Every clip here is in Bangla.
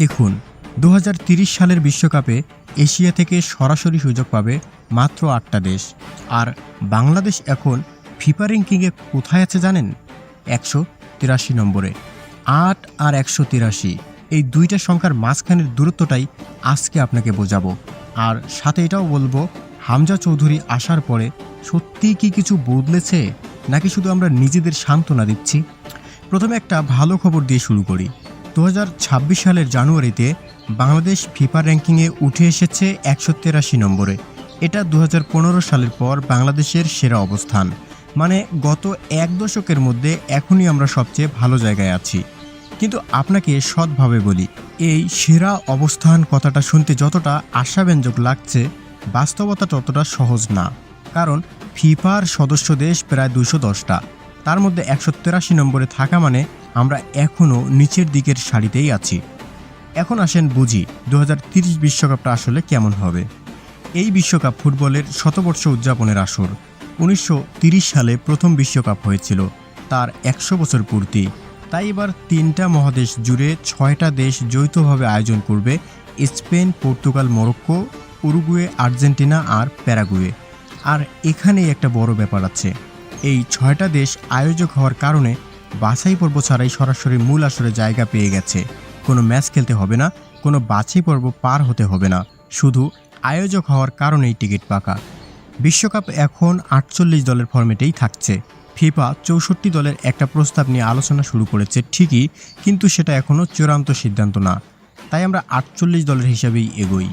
দেখুন, ২০৩০ সালের বিশ্বকাপে এশিয়া থেকে সরাসরি সুযোগ পাবে মাত্র ৮টা দেশ। আর বাংলাদেশ এখন ফিফা র্যাঙ্কিংয়ে কোথায় আছে জানেন? ১৮৩ নম্বরে। ৮ আর ১৮৩, এই দুইটা সংখ্যার মাঝখানের দূরত্বটাই আজকে আপনাকে বোঝাবো। আর সাথে এটাও বলবো, হামজা চৌধুরী আসার পরে সত্যিই কি কিছু বদলেছে, নাকি শুধু আমরা নিজেদের সান্ত্বনা দিচ্ছি? প্রথমে একটা ভালো খবর দিয়ে শুরু করি। ২০২৬ সালের জানুয়ারিতে বাংলাদেশ ফিফা র্যাঙ্কিংয়ে উঠে এসেছে ১৮৩ নম্বরে। এটা ২০১৫ সালের পর বাংলাদেশের সেরা অবস্থান। মানে গত এক দশকের মধ্যে এখনই আমরা সবচেয়ে ভালো জায়গায় আছি। কিন্তু আপনাকে সৎভাবে বলি, এই সেরা অবস্থান কথাটা শুনতে যতটা আশাব্যঞ্জক লাগছে, বাস্তবতা ততটা সহজ না। কারণ ফিফার সদস্য দেশ প্রায় ২১০টা, তার মধ্যে ১৮৩ নম্বরে থাকা মানে আমরা এখনও নিচের দিকের সারিতেই আছি। এখন আসেন বুঝি ২০৩০ বিশ্বকাপটা আসলে কেমন হবে। এই বিশ্বকাপ ফুটবলের শতবর্ষ উদযাপনের আসর। ১৯৩০ সালে প্রথম বিশ্বকাপ হয়েছিল, তার ১০০ বছর পূর্তি। তাই এবার ৩টা মহাদেশ জুড়ে ৬টা দেশ যৌথভাবে আয়োজন করবে: Spain, Portugal, Morocco, Uruguay, Argentina আর প্যারাগুয়ে। আর এখানেই একটা বড় ব্যাপার আছে। এই ৬টা দেশ আয়োজক হওয়ার কারণে বাছাই পর্ব ছাড়াই সরাসরি মূল আসরে জায়গা পেয়ে গেছে। কোনো ম্যাচ খেলতে হবে না, কোনো বাছাই পর্ব পার হতে হবে না, শুধু আয়োজক হওয়ার কারণেই টিকিট পাকা। বিশ্বকাপ এখন ৪৮ দলের ফরম্যাটেই থাকছে। ফিফা ৬৪ দলের একটা প্রস্তাব নিয়ে আলোচনা শুরু করেছে ঠিকই, কিন্তু সেটা এখনও চূড়ান্ত সিদ্ধান্ত না। তাই আমরা ৪৮ দলের হিসাবেই এগোই।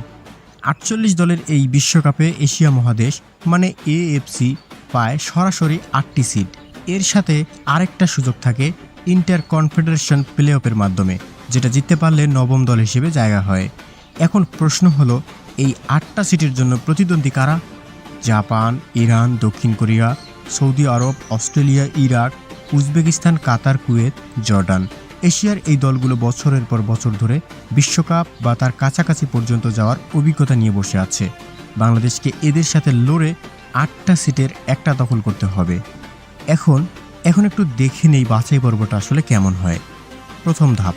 ৪৮ দলের এই বিশ্বকাপে এশিয়া মহাদেশ মানে এএফসি পায় সরাসরি ৮টি সিট। এর সাথে আরেকটা সুযোগ থাকে ইন্টার কনফেডারেশন প্লে অফের মাধ্যমে, যেটা জিততে পারলে নবম দল হিসেবে জায়গা হয়। এখন প্রশ্ন হলো, এই ৮টা সিটের জন্য প্রতিদ্বন্দ্বী কারা? জাপান, ইরান, দক্ষিণ কোরিয়া, সৌদি আরব, অস্ট্রেলিয়া, ইরাক, উজবেকিস্তান, কাতার, কুয়েত, জর্ডান। এশিয়ার এই দলগুলো বছরের পর বছর ধরে বিশ্বকাপ বা তার কাছাকাছি পর্যন্ত যাওয়ার অভিজ্ঞতা নিয়ে বসে আছে। বাংলাদেশকে এদের সাথে লড়ে ৮টা সিটের একটা দখল করতে হবে। এখন একটু দেখে নেই বাছাই পর্বটা আসলে কেমন হয়। প্রথম ধাপ,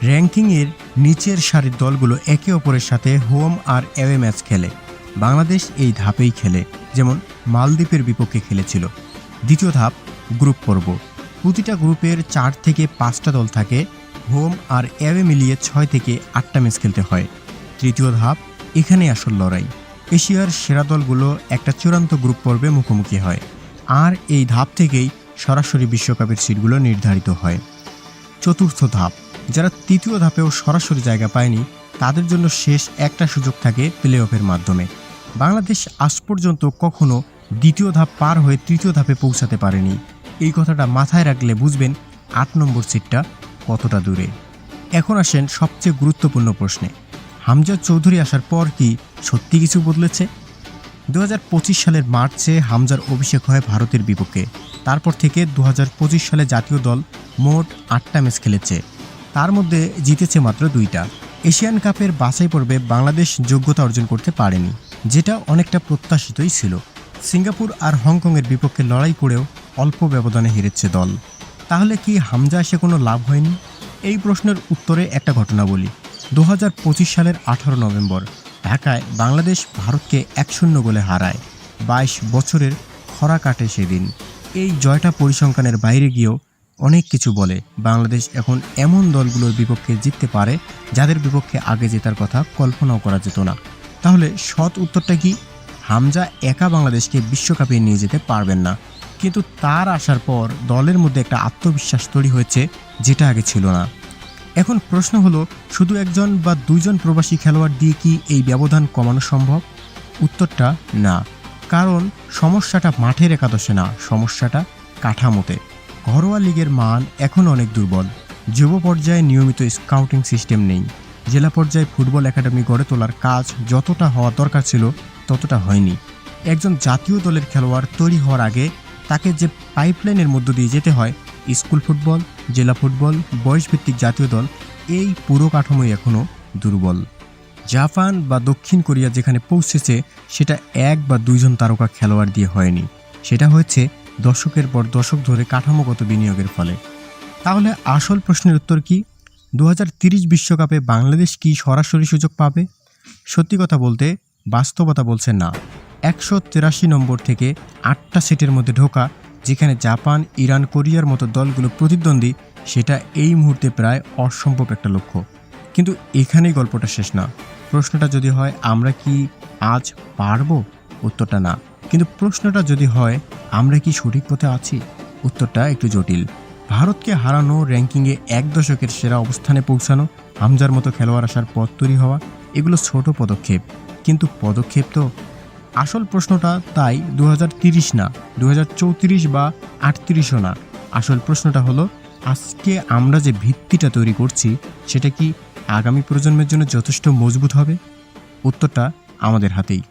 র্যাঙ্কিংয়ের নিচের সারির দলগুলো একে অপরের সাথে হোম আর অ্যাওয়ে ম্যাচ খেলে। বাংলাদেশ এই ধাপেই খেলে, যেমন মালদ্বীপের বিপক্ষে খেলেছিল। দ্বিতীয় ধাপ, গ্রুপ পর্ব। প্রতিটা গ্রুপের ৪ থেকে ৫টা দল থাকে, হোম আর অ্যাওয়ে মিলিয়ে ৬ থেকে ৮টা ম্যাচ খেলতে হয়। তৃতীয় ধাপ, এখানে আসল লড়াই। এশিয়ার সেরা দলগুলো একটা চূড়ান্ত গ্রুপ পর্বে মুখোমুখি হয়, আর এই ধাপ থেকেই সরাসরি বিশ্বকাপের সিটগুলো নির্ধারিত হয়। চতুর্থ ধাপ, যারা তৃতীয় ধাপেও সরাসরি জায়গা পায়নি, তাদের জন্য শেষ একটা সুযোগ থাকে প্লে অফের মাধ্যমে। বাংলাদেশ আজ পর্যন্ত কখনো দ্বিতীয় ধাপ পার হয়ে তৃতীয় ধাপে পৌঁছাতে পারেনি। এই কথাটা মাথায় রাখলে বুঝবেন ৮ নম্বর সিটটা কতটা দূরে। এখন আসেন সবচেয়ে গুরুত্বপূর্ণ প্রশ্নে। হামজা চৌধুরী আসার পর কি সত্যি কিছু বদলেছে? ২০২৫ সালের মার্চে হামজার অভিষেক হয় ভারতের বিপক্ষে। তারপর থেকে ২০২৫ সালে জাতীয় দল মোট ৮টা ম্যাচ খেলেছে, তার মধ্যে জিতেছে মাত্র ২টা। এশিয়ান কাপের বাছাই পর্বে বাংলাদেশ যোগ্যতা অর্জন করতে পারেনি, যেটা অনেকটা প্রত্যাশিতই ছিল। সিঙ্গাপুর আর হংকংয়ের বিপক্ষে লড়াই করেও অল্প ব্যবধানে হেরেছে দল। তাহলে কি হামজা এসে কোনো লাভ হয়নি? এই প্রশ্নের উত্তরে একটা ঘটনা বলি। ২০২৫ সালের ১৮ নভেম্বর ঢাকায় বাংলাদেশ ভারতকে ১-০ গোলে হারায়। ২২ বছরের খরা কাটে সেদিন। এই জয়টা পরিসংখ্যানের বাইরে গিয়েও অনেক কিছু বলে। বাংলাদেশ এখন এমন দলগুলোর বিপক্ষে জিততে পারে যাদের বিপক্ষে আগে জেতার কথা কল্পনাও করা যেত না। তাহলে সৎ উত্তরটা কি? হামজা একা বাংলাদেশকে বিশ্বকাপে নিয়ে যেতে পারবেন না, কিন্তু তার আসার পর দলের মধ্যে একটা আত্মবিশ্বাস তৈরি হয়েছে, যেটা আগে ছিল না। এখন প্রশ্ন হলো, শুধু একজন বা দুইজন প্রবাসী খেলোয়াড় দিয়ে কি এই ব্যবধান কমানো সম্ভব? উত্তরটা না, কারণ সমস্যাটা মাঠের একাদশে না, সমস্যাটা কাঠামোতে। ঘরোয়া লিগের মান এখনও অনেক দুর্বল। যুব পর্যায়ে নিয়মিত স্কাউটিং সিস্টেম নেই। জেলা পর্যায়ে ফুটবল একাডেমি গড়ে তোলার কাজ যতটা হওয়া দরকার ছিল ততটা হয়নি। একজন জাতীয় দলের খেলোয়াড় তৈরি হওয়ার আগে তাকে যে পাইপলাইনের মধ্য দিয়ে যেতে হয়, স্কুল ফুটবল, জেলা ফুটবল, বয়সভিত্তিক জাতীয় দল, এই পুরো কাঠামোই এখনও দুর্বল। জাপান বা দক্ষিণ কোরিয়া যেখানে পৌঁছেছে, সেটা ১ বা ২জন তারকা খেলোয়াড় দিয়ে হয়নি, সেটা হয়েছে দশকের পর দশক ধরে কাঠামোগত বিনিয়োগের ফলে। তাহলে আসল প্রশ্নের উত্তর কি? 2030 বিশ্বকাপে বাংলাদেশ কি সরাসরি সুযোগ পাবে? সত্যি কথা বলতে বাস্তবতা বলছে না। 183 নম্বর থেকে 8টা সেটের মধ্যে ঢোকা, যেখানে জাপান, ইরান, কোরিয়ার মতো দলগুলো প্রতিদ্বন্দ্বী, সেটা এই মুহূর্তে প্রায় অসম্ভব একটা লক্ষ্য। কিন্তু এখানেই গল্পটা শেষ না। প্রশ্নটা যদি হয় আমরা কি আজ পারবো, উত্তরটা না। কিন্তু প্রশ্নটা যদি হয় আমরা কি সঠিক পথে আছি, উত্তরটা একটু জটিল। ভারতকে হারানো, র্যাঙ্কিংয়ে 1 দশকের সেরা অবস্থানে পৌঁছানো, হামজার মতো খেলোয়াড় আসার পথ তৈরি হওয়া, এগুলো ছোট পদক্ষেপ, কিন্তু পদক্ষেপ তো। আসল প্রশ্নটা তাই 2030 না, 2034 বা 38ও না। আসল প্রশ্নটা হলো আজকে আমরা যে ভিত্তিটা তৈরি করছি সেটা কি আগামী প্রজন্মের জন্য যথেষ্ট মজবুত হবে? উত্তরটা আমাদের হাতেই।